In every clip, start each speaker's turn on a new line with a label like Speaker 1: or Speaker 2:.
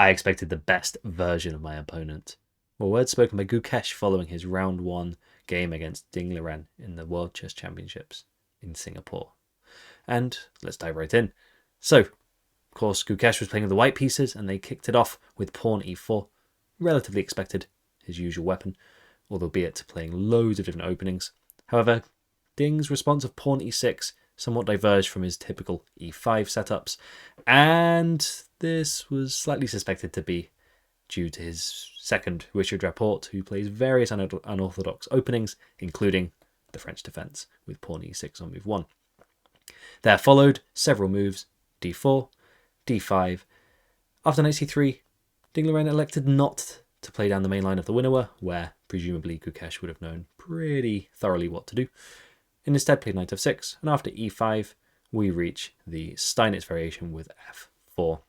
Speaker 1: I expected the best version of my opponent. Well, words spoken by Gukesh following his round 1 game against Ding Liren in the World Chess Championships in Singapore. And let's dive right in. So, of course, Gukesh was playing with the white pieces and they kicked it off with pawn e4. Relatively expected, his usual weapon, albeit playing loads of different openings. However, Ding's response of pawn e6 somewhat diverged from his typical e5 setups, and this was slightly suspected to be due to his second Richard Rapport, who plays various unorthodox openings, including the French defence with pawn e6 on move 1. There followed several moves: d4, d5. After knight c3, Ding Liren elected not to play down the main line of the winnower, where presumably Gukesh would have known pretty thoroughly what to do, and instead played knight f6, and after e5 we reach the Steinitz variation with f4.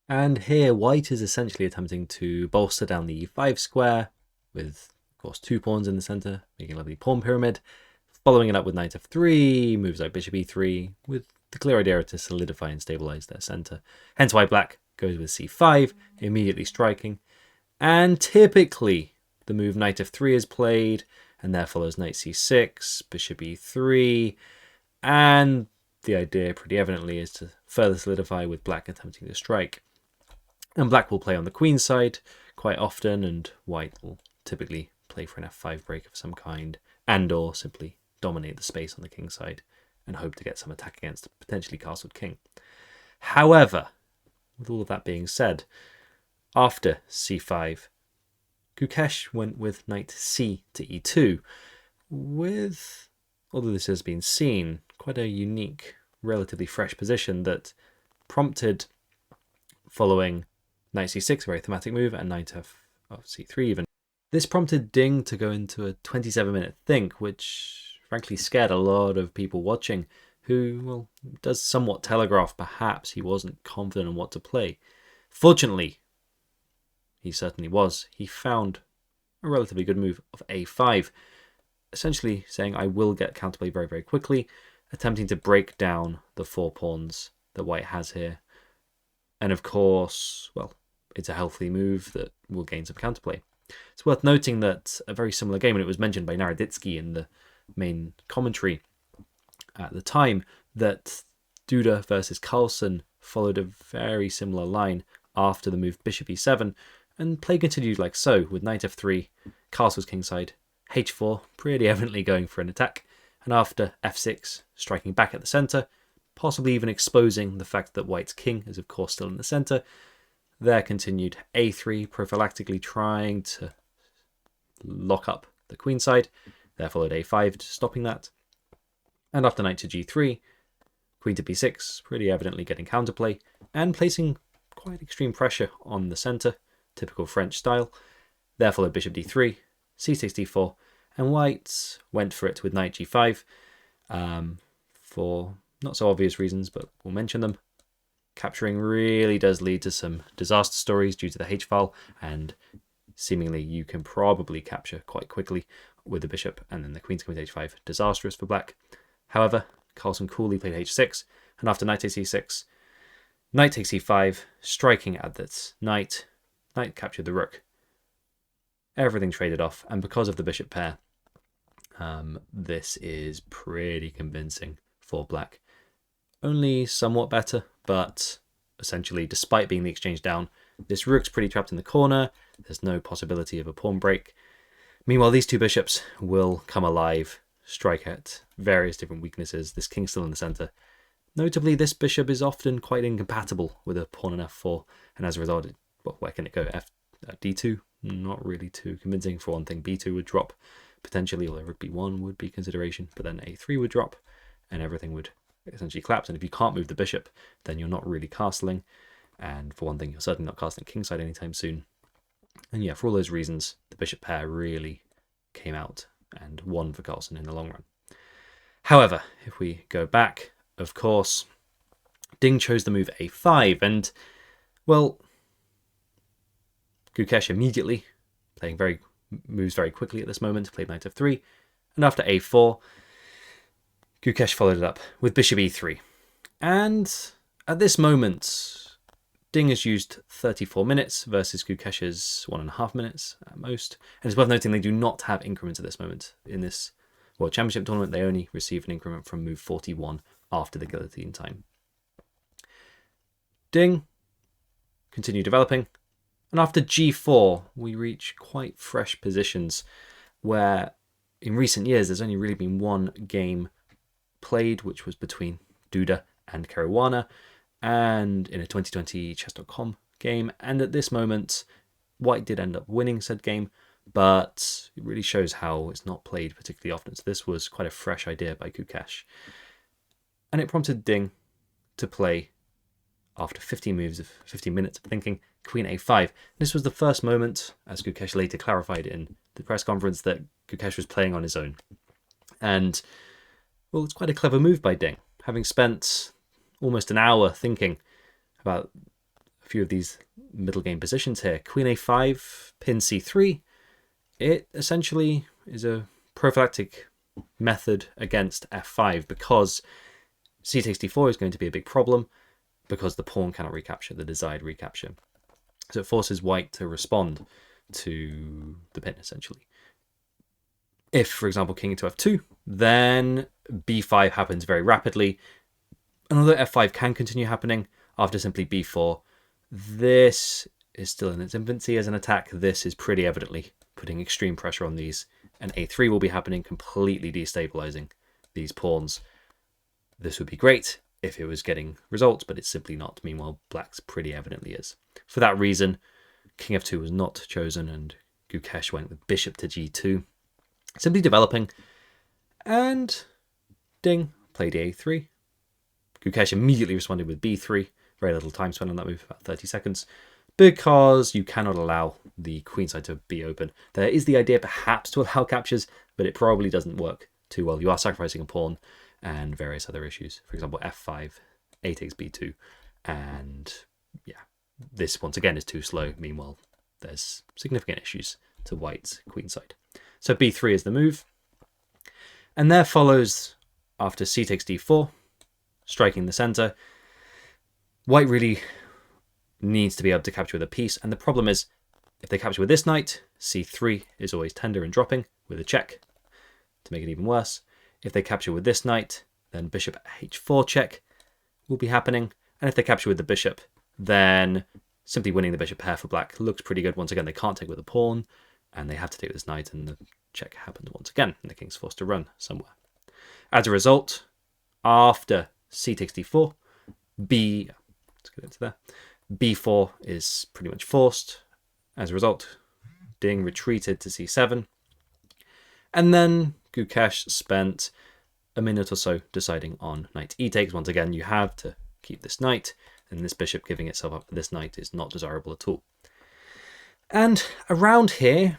Speaker 1: And here white is essentially attempting to bolster down the e5 square with, of course, 2 pawns in the centre, making a lovely pawn pyramid, following it up with knight f3, moves like bishop e3, with the clear idea to solidify and stabilise their centre. Hence why black goes with c5, immediately striking, and typically the move knight f3 is played, and there follows knight c6, bishop e3, and the idea pretty evidently is to further solidify with black attempting to strike. And black will play on the queen side quite often, and white will typically play for an f5 break of some kind, and or simply dominate the space on the king side and hope to get some attack against a potentially castled king. However, with all of that being said, after c5, Gukesh went with knight c to e2, with, although this has been seen, quite a unique, relatively fresh position that prompted, following knight c6, a very thematic move, and knight c3 even. This prompted Ding to go into a 27-minute think, which frankly scared a lot of people watching, who, well, does somewhat telegraph perhaps he wasn't confident on what to play. Fortunately, he certainly was. He found a relatively good move of a5, essentially saying, I will get counterplay very, very quickly, attempting to break down the 4 pawns that white has here. And of course, well, it's a healthy move that will gain some counterplay. It's worth noting that a very similar game, and it was mentioned by Naroditsky in the main commentary at the time, that Duda versus Carlsen followed a very similar line after the move bishop e7, and play continued like so, with knight f3, castle's kingside, h4, pretty evidently going for an attack, and after f6, striking back at the centre, possibly even exposing the fact that white's king is of course still in the centre. There continued a3, prophylactically trying to lock up the queen side. There followed a5, stopping that. And after knight to g3, queen to b6, pretty evidently getting counterplay, and placing quite extreme pressure on the centre, typical French style. There followed bishop d3, c6, d4, and white went for it with knight g5, for not so obvious reasons, but we'll mention them. Capturing really does lead to some disaster stories due to the h-file, and seemingly you can probably capture quite quickly with the bishop, and then the queen's coming to h5, disastrous for black. However, Carlsen coolly played h6, and after knight takes e6, knight takes e5, striking at this knight captured the rook. Everything traded off, and because of the bishop pair, this is pretty convincing for black. Only somewhat better, but essentially, despite being the exchange down, this rook's pretty trapped in the corner. There's no possibility of a pawn break. Meanwhile, these 2 bishops will come alive, strike at various different weaknesses. This king's still in the centre. Notably, this bishop is often quite incompatible with a pawn in f4, and as a result, well, where can it go? d2? Not really too convincing. For one thing, b2 would drop potentially, although rook b1 would be consideration, but then a3 would drop, and everything would essentially collapse. And if you can't move the bishop, then you're not really castling, and for one thing, you're certainly not castling kingside anytime soon. And yeah, for all those reasons, the bishop pair really came out and won for Carlsen in the long run. However, if we go back, of course, Ding chose the move a5, and, well, Gukesh immediately, playing moves very quickly at this moment, played knight f3, and after a4, Gukesh followed it up with bishop e3. And at this moment, Ding has used 34 minutes versus Gukesh's 1.5 minutes at most. And it's worth noting they do not have increments at this moment. In this World Championship tournament, they only receive an increment from move 41 after the guillotine time. Ding continue developing. And after g4, we reach quite fresh positions where in recent years there's only really been one game played, which was between Duda and Caruana, and in a 2020 chess.com game. And at this moment, White did end up winning said game, but it really shows how it's not played particularly often. So this was quite a fresh idea by Gukesh. And it prompted Ding to play, after 15 minutes of thinking, Queen a5. This was the first moment, as Gukesh later clarified in the press conference, that Gukesh was playing on his own. And, well, it's quite a clever move by Ding. Having spent almost an hour thinking about a few of these middle game positions here. Queen a5, pin c3. It essentially is a prophylactic method against f5 because c takes d4 is going to be a big problem because the pawn cannot recapture the desired recapture. So it forces White to respond to the pin, essentially. If, for example, king into f2, then b5 happens very rapidly. And although f5 can continue happening after simply b4, this is still in its infancy as an attack. This is pretty evidently putting extreme pressure on these. And a3 will be happening, completely destabilizing these pawns. This would be great if it was getting results, but it's simply not. Meanwhile, Black's pretty evidently is. For that reason, king f2 was not chosen, and Gukesh went with bishop to g2, simply developing. And Ding played a3. Gukesh immediately responded with b3. Very little time spent on that move, about 30 seconds, because you cannot allow the queenside to be open. There is the idea perhaps to allow captures, but it probably doesn't work too well. You are sacrificing a pawn and various other issues. For example, f5, a takes b2, and yeah, this once again is too slow. Meanwhile, there's significant issues to White's queenside. So b3 is the move. And there follows, after c takes d4, striking the center, White really needs to be able to capture with a piece. And the problem is, if they capture with this knight, c3 is always tender and dropping with a check to make it even worse. If they capture with this knight, then bishop h4 check will be happening. And if they capture with the bishop, then simply winning the bishop pair for Black looks pretty good. Once again, they can't take with a pawn, and they have to take with this knight, and the check happens once again, and the king's forced to run somewhere. As a result, after c takes d4, let's get into there, b4 is pretty much forced. As a result, Ding retreated to c7, and then Gukesh spent a minute or so deciding on knight e takes. Once again, you have to keep this knight, and this bishop giving itself up for this knight is not desirable at all. And around here,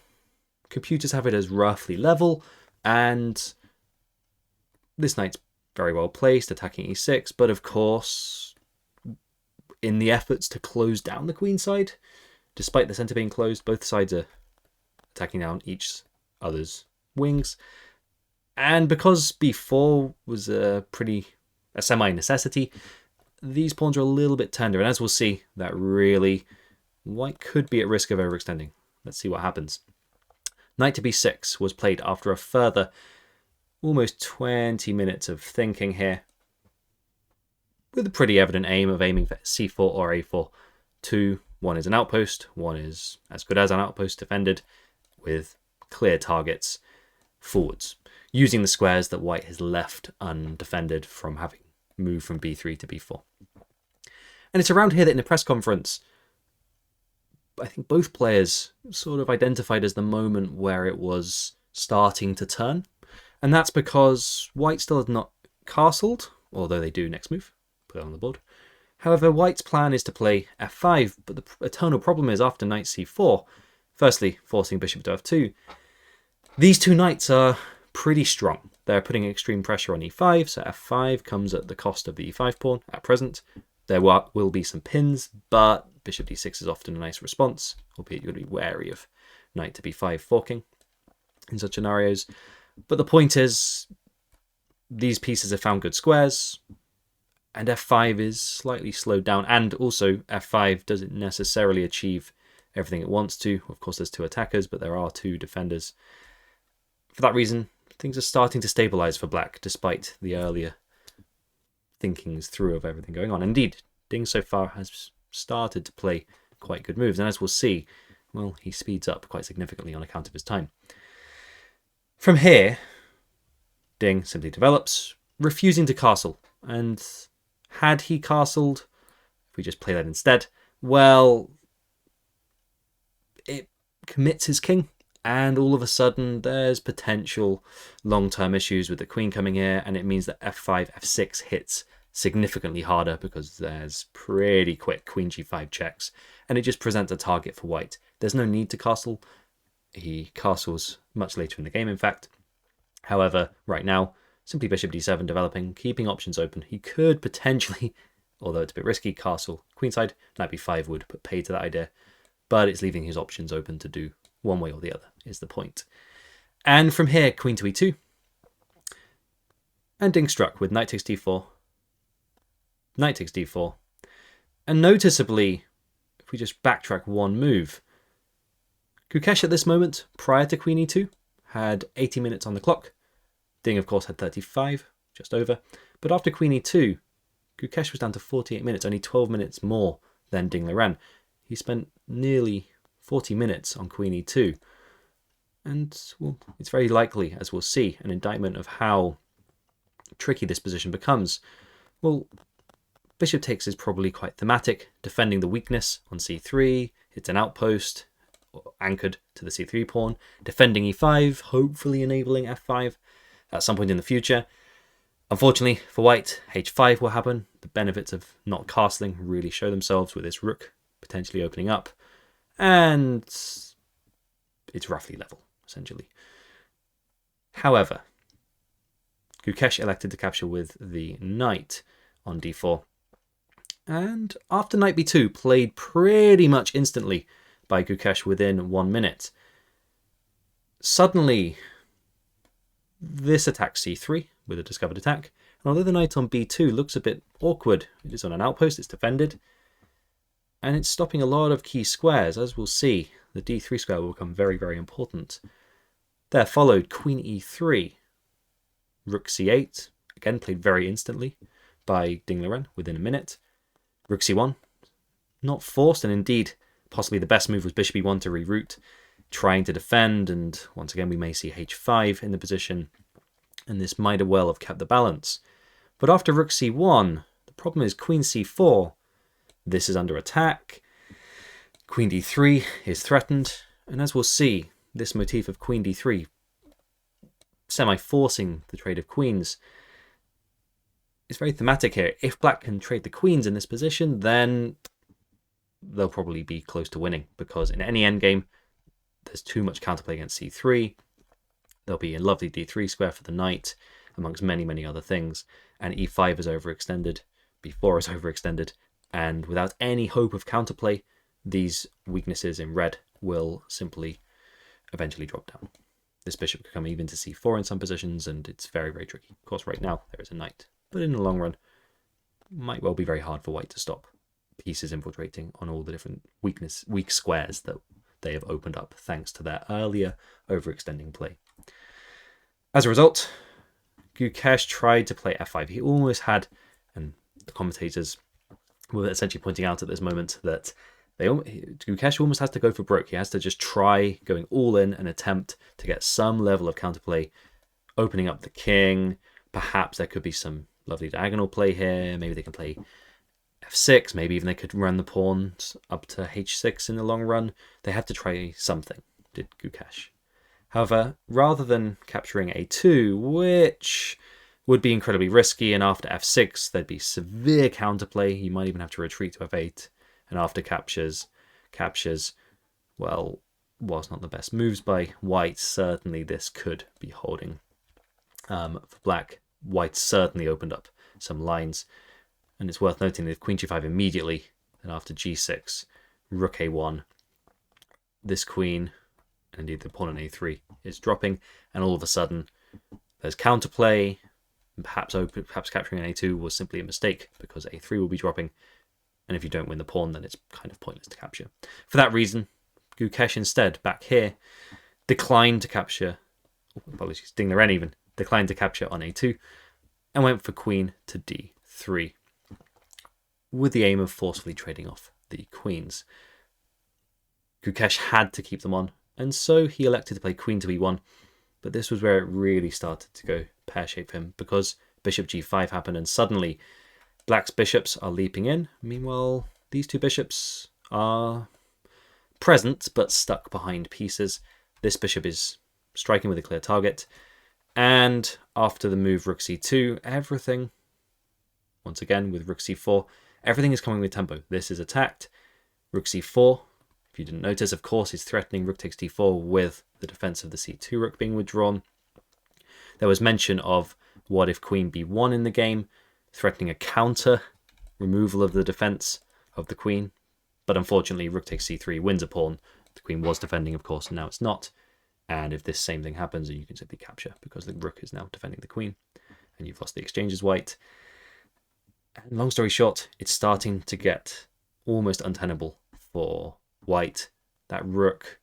Speaker 1: computers have it as roughly level, and this knight's very well placed, attacking e6, but of course, in the efforts to close down the queenside, despite the center being closed, both sides are attacking down each other's wings. And because b4 was a semi-necessity, these pawns are a little bit tender. And as we'll see, that really, White could be at risk of overextending. Let's see what happens. Knight to b6 was played after a further almost 20 minutes of thinking here, with a pretty evident aiming for c4 or a4. One is an outpost, one is as good as an outpost defended, with clear targets forwards, using the squares that White has left undefended from having moved from b3 to b4. And it's around here that in the press conference, I think both players sort of identified as the moment where it was starting to turn. And that's because White still has not castled, although they do next move, put it on the board. However, White's plan is to play f5, but the eternal problem is after knight c4, firstly forcing bishop to f2, these two knights are pretty strong. They're putting extreme pressure on e5, so f5 comes at the cost of the e5 pawn at present. There will be some pins, but bishop d6 is often a nice response, albeit you'll be wary of knight to b5 forking in such scenarios. But the point is, these pieces have found good squares, And f5 is slightly slowed down, and also f5 doesn't necessarily achieve everything it wants to. Of course, there's 2 attackers, but there are 2 defenders. For that reason, things are starting to stabilize for black, despite the earlier thinkings through of everything going on. Indeed, Ding so far has started to play quite good moves, and as we'll see, well, he speeds up quite significantly on account of his time. From here, Ding simply develops, refusing to castle, and had he castled, if we just play that instead, well, it commits his king, and all of a sudden there's potential long-term issues with the queen coming here, and it means that f5, f6 hits significantly harder because there's pretty quick queen g5 checks, and it just presents a target for white. There's no need to castle. He castles much later in the game, in fact. However, right now, simply bishop d7 developing, keeping options open. He could potentially, although it's a bit risky, castle queenside. Knight b5 would put pay to that idea, but it's leaving his options open to do one way or the other, is the point. And from here, queen to e2. And Ding struck with knight takes d4, knight takes d4. And noticeably, if we just backtrack one move, Gukesh at this moment, prior to queen e2, had 80 minutes on the clock. Ding, of course, had 35, just over. But after queen e2, Gukesh was down to 48 minutes, only 12 minutes more than Ding Liren. He spent nearly 40 minutes on queen e2. And, well, it's very likely, as we'll see, an indictment of how tricky this position becomes. Well, bishop takes is probably quite thematic, defending the weakness on c3, hits an outpost, anchored to the c3 pawn, defending e5, hopefully enabling f5 at some point in the future. Unfortunately for white, h5 will happen. The benefits of not castling really show themselves with this rook potentially opening up, and it's roughly level, essentially. However, Gukesh elected to capture with the knight on d4, and after knight b2, played pretty much instantly by Gukesh within 1 minute. Suddenly, this attacks c3 with a discovered attack, and although the knight on b2 looks a bit awkward, it is on an outpost, it's defended, and it's stopping a lot of key squares. As we'll see, the d3 square will become very, very important. There followed queen e3, rook c8, again played very instantly by Ding Liren within a minute, rook c1, not forced, and indeed possibly the best move was bishop e1 to reroute, trying to defend, and once again we may see h5 in the position, and this might well have kept the balance. But after rook c1, the problem is queen c4, this is under attack, queen d3 is threatened, and as we'll see, this motif of queen d3 semi-forcing the trade of queens is very thematic here. If black can trade the queens in this position, then they'll probably be close to winning, because in any endgame, there's too much counterplay against c3. There'll be a lovely d3 square for the knight, amongst many, many other things, and e5 is overextended, b4 is overextended, and without any hope of counterplay, these weaknesses in red will simply eventually drop down. This bishop could come even to c4 in some positions, and it's very, very tricky. Of course, right now, there is a knight, but in the long run, it might well be very hard for white to stop pieces infiltrating on all the different weak squares that they have opened up thanks to their earlier overextending play. As a result, Gukesh tried to play f5. He almost had, and the commentators were essentially pointing out at this moment that Gukesh almost has to go for broke. He has to just try going all in and attempt to get some level of counterplay, opening up the king. Perhaps there could be some lovely diagonal play here. Maybe they can play f6, maybe even they could run the pawns up to h6 in the long run. They had to try something, did Gukesh. However, rather than capturing a2, which would be incredibly risky, and after f6 there'd be severe counterplay, you might even have to retreat to f8, and after captures, well, was not the best moves by white. Certainly this could be holding for black. White certainly opened up some lines. And it's worth noting that if queen g5 immediately, then after g6, rook a1, this queen, and indeed the pawn on a3, is dropping, and all of a sudden there's counterplay, Perhaps capturing an a2 was simply a mistake because a3 will be dropping, and if you don't win the pawn, then it's kind of pointless to capture. For that reason, Gukesh instead, back here, declined to capture, apologies, Ding Liren even, declined to capture on a2, and went for queen to d3, with the aim of forcefully trading off the queens. Gukesh had to keep them on, and so he elected to play queen to e1, but this was where it really started to go pear-shaped for him, because bishop g5 happened, and suddenly black's bishops are leaping in. Meanwhile, these two bishops are present, but stuck behind pieces. This bishop is striking with a clear target, and after the move rook c2, everything, once again with rook c4, everything is coming with tempo. This is attacked. Rook c4, if you didn't notice, of course, is threatening rook takes d4 with the defense of the c2 rook being withdrawn. There was mention of what if queen b1 in the game, threatening a counter removal of the defense of the queen. But unfortunately, rook takes c3 wins a pawn. The queen was defending, of course, and now it's not. And if this same thing happens, you can simply capture because the rook is now defending the queen, and you've lost the exchange as white. And long story short, it's starting to get almost untenable for white. That rook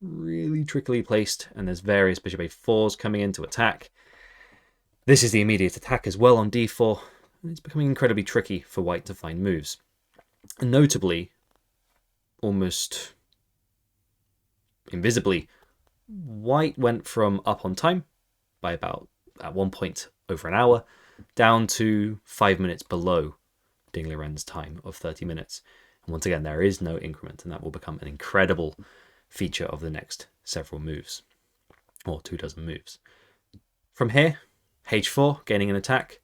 Speaker 1: really trickily placed, and there's various bishop a4s coming in to attack. This is the immediate attack as well on d4, and it's becoming incredibly tricky for white to find moves. And notably, almost invisibly, white went from up on time by about, at one point, over an hour, down to 5 minutes below Ding Liren's time of 30 minutes. And once again, there is no increment, and that will become an incredible feature of the next several moves, or 24 moves. From here, h4, gaining an attack.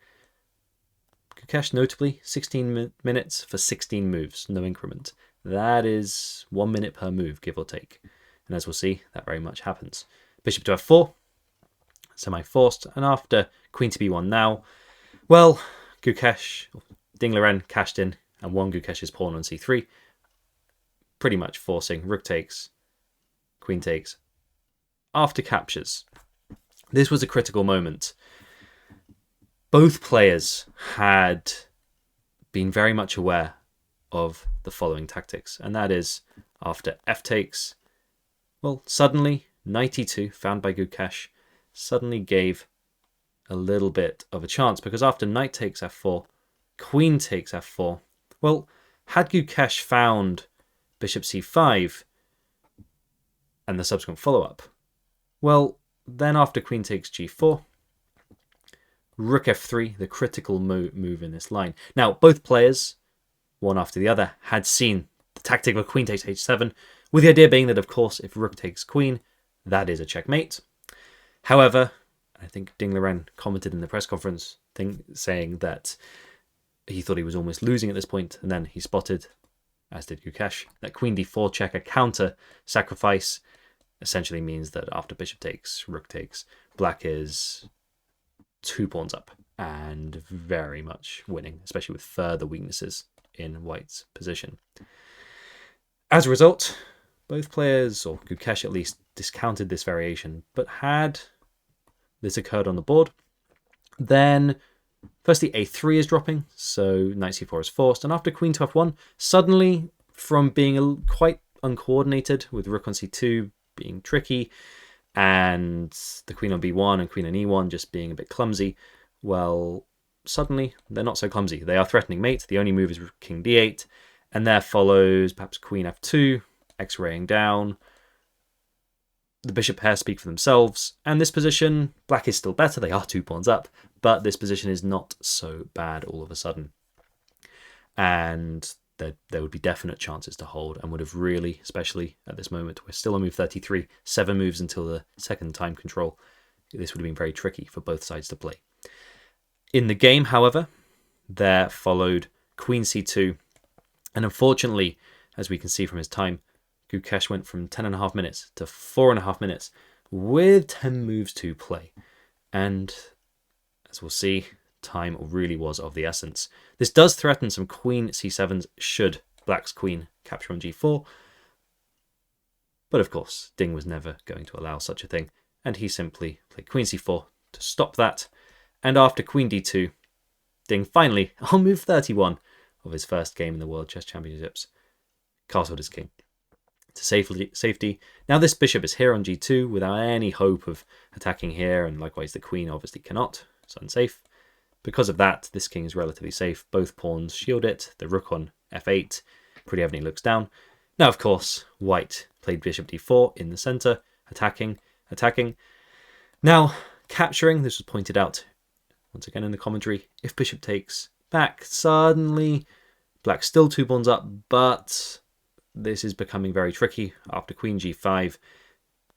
Speaker 1: Gukesh, notably, 16 minutes for 16 moves, no increment. That is 1 minute per move, give or take. And as we'll see, that very much happens. Bishop to f4, semi-forced, and after queen to b1 now, well, Gukesh, Ding Liren cashed in and won Gukesh's pawn on c3, pretty much forcing rook takes, queen takes, after captures. This was a critical moment. Both players had been very much aware of the following tactics, and that is, after f takes, well, suddenly, knight e2, found by Gukesh, suddenly gave a little bit of a chance, because after knight takes f4, queen takes f4, well, had Gukesh found bishop c5 and the subsequent follow-up, well, then after queen takes g4, rook f3, the critical move in this line. Now, both players, one after the other, had seen the tactic of queen takes h7, with the idea being that, of course, if rook takes queen, that is a checkmate. However, I think Ding Liren commented in the press conference saying that he thought he was almost losing at this point, and then he spotted, as did Gukesh, that queen d4 check, a counter sacrifice, essentially means that after bishop takes, rook takes, black is 2 pawns up and very much winning, especially with further weaknesses in white's position. As a result, both players, or Gukesh at least, discounted this variation, but had this occurred on the board, then firstly a3 is dropping, so knight c4 is forced, and after queen to f1, suddenly from being quite uncoordinated with rook on c2 being tricky, and the queen on b1 and queen on e1 just being a bit clumsy, well, suddenly they're not so clumsy. They are threatening mate. The only move is king d8, and there follows perhaps queen f2, x-raying down. The bishop pairs speak for themselves, and this position, black is still better. They are 2 pawns up, but this position is not so bad all of a sudden. And there would be definite chances to hold, and would have really, especially at this moment, we're still on move 33, 7 moves until the second time control. This would have been very tricky for both sides to play. In the game, however, there followed queen c2, and unfortunately, as we can see from his time, Gukesh went from 10.5 minutes to 4.5 minutes with 10 moves to play. And as we'll see, time really was of the essence. This does threaten some queen c7s should black's queen capture on g4. But of course, Ding was never going to allow such a thing, and he simply played queen c4 to stop that. And after queen d2, Ding finally, on move 31 of his first game in the World Chess Championships, castled his king to safety. Now this bishop is here on g2 without any hope of attacking here, and likewise the queen obviously cannot. It's unsafe. Because of that, this king is relatively safe. Both pawns shield it. The rook on f8 pretty evidently looks down. Now, of course, white played bishop d4 in the center, attacking. Now, capturing, this was pointed out once again in the commentary, if bishop takes back, suddenly black's still 2 pawns up, but this is becoming very tricky. After queen g5,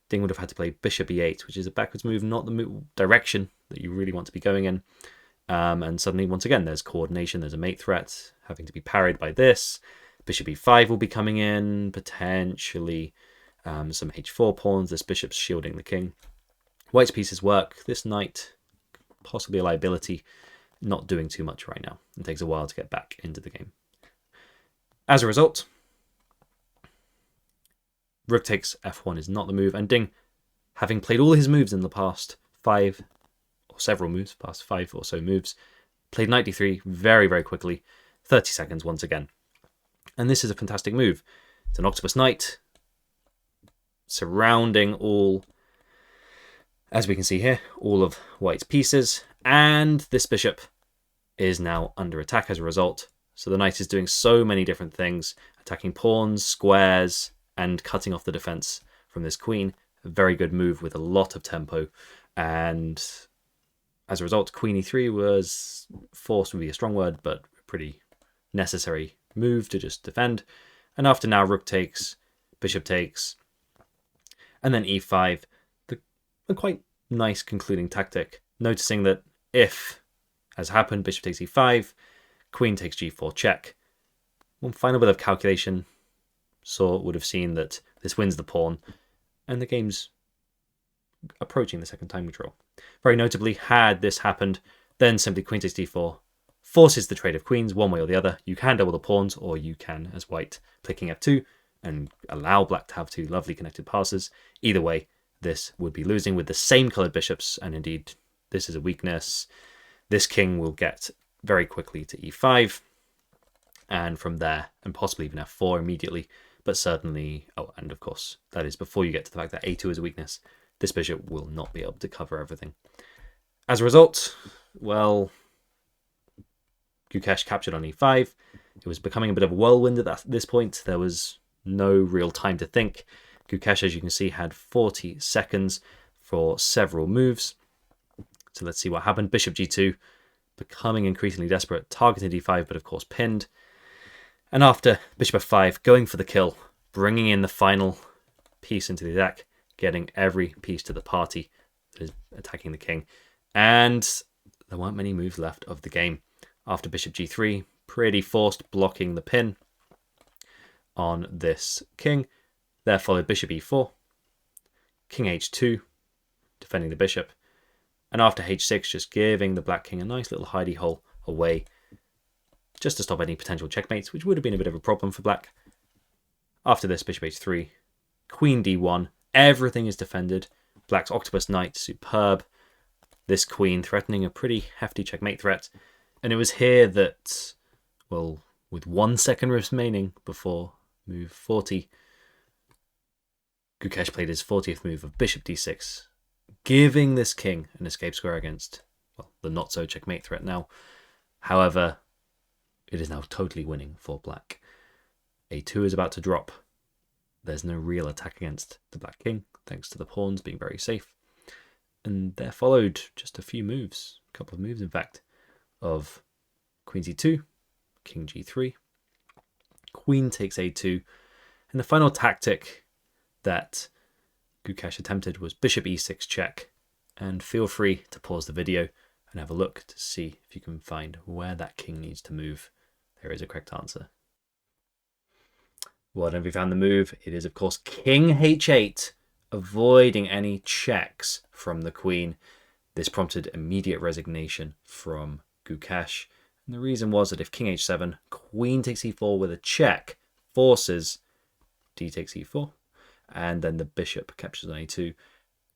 Speaker 1: Ding would have had to play bishop e8, which is a backwards move, not the direction that you really want to be going in. And suddenly, once again, there's coordination, there's a mate threat having to be parried by this. Bishop e5 will be coming in, potentially some h4 pawns. This bishop's shielding the king. White's pieces work. This knight, possibly a liability, not doing too much right now. It takes a while to get back into the game. As a result, rook takes f1 is not the move, and Ding, having played all his moves in the past 5 or several moves, past 5 or so moves, played knight d3 very, very quickly, 30 seconds once again. And this is a fantastic move. It's an octopus knight surrounding all, as we can see here, all of white's pieces, and this bishop is now under attack as a result. So the knight is doing so many different things, attacking pawns, squares, and cutting off the defense from this queen. A very good move with a lot of tempo, and as a result, queen e3 was forced, would be a strong word, but a pretty necessary move to just defend. And after now, rook takes, bishop takes, and then e5, a quite nice concluding tactic, noticing that if, as happened, bishop takes e5, queen takes g4 check. One final bit of calculation would have seen that this wins the pawn, and the game's approaching the second time control. Very notably, had this happened, then simply queen takes d4 forces the trade of queens one way or the other. You can double the pawns, or you can, as white, play king f2 and allow black to have 2 lovely connected passes. Either way, this would be losing with the same coloured bishops, and indeed, this is a weakness. This king will get very quickly to e5, and from there, and possibly even f4 immediately, but certainly, oh, and of course, that is before you get to the fact that a2 is a weakness. This bishop will not be able to cover everything. As a result, well, Gukesh captured on e5. It was becoming a bit of a whirlwind at this point. There was no real time to think. Gukesh, as you can see, had 40 seconds for several moves. So let's see what happened. Bishop g2, becoming increasingly desperate, targeted e5, but of course pinned. And after bishop f5, going for the kill, bringing in the final piece into the attack, getting every piece to the party that is attacking the king. And there weren't many moves left of the game. After bishop g3, pretty forced, blocking the pin on this king. There followed bishop e4, king h2, defending the bishop. And after h6, just giving the black king a nice little hidey hole away, just to stop any potential checkmates, which would have been a bit of a problem for black. After this, bishop h3, queen d1, everything is defended. Black's octopus knight, superb. This queen threatening a pretty hefty checkmate threat. And it was here that, well, with 1 second remaining before move 40, Gukesh played his 40th move of bishop d6, giving this king an escape square against, well, the not-so-checkmate threat now. However, it is now totally winning for black. a2 is about to drop. There's no real attack against the black king, thanks to the pawns being very safe. And there followed just a few moves, a couple of moves in fact, of queen c2, king g3, queen takes a2, and the final tactic that Gukesh attempted was bishop e6 check. And feel free to pause the video and have a look to see if you can find where that king needs to move. There is a correct answer. Well, have you found the move? It is, of course, king h8, avoiding any checks from the queen. This prompted immediate resignation from Gukesh. And the reason was that if king h7, queen takes e4 with a check, forces d takes e4, and then the bishop captures on a2,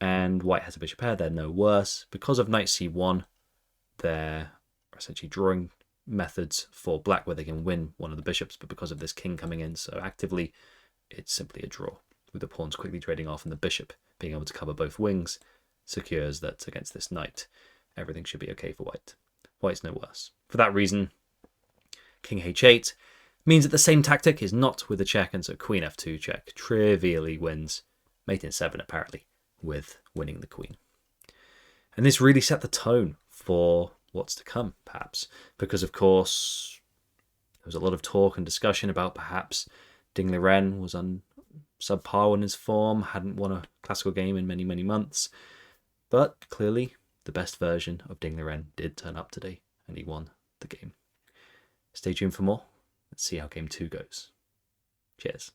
Speaker 1: and white has a bishop pair, they're no worse. Because of knight c1, there are essentially drawing methods for black where they can win one of the bishops, but because of this king coming in so actively, it's simply a draw, with the pawns quickly trading off and the bishop being able to cover both wings secures that against this knight everything should be okay for white. White's no worse. For that reason, king h8 means that the same tactic is not with the check, and so queen f2 check trivially wins, mate in 7 apparently, with winning the queen. And this really set the tone for what's to come, perhaps, because of course there was a lot of talk and discussion about perhaps Ding Liren was on subpar in his form, hadn't won a classical game in many, many months, but clearly the best version of Ding Liren did turn up today, and he won the game. Stay tuned for more. Let's see how game 2 goes. Cheers.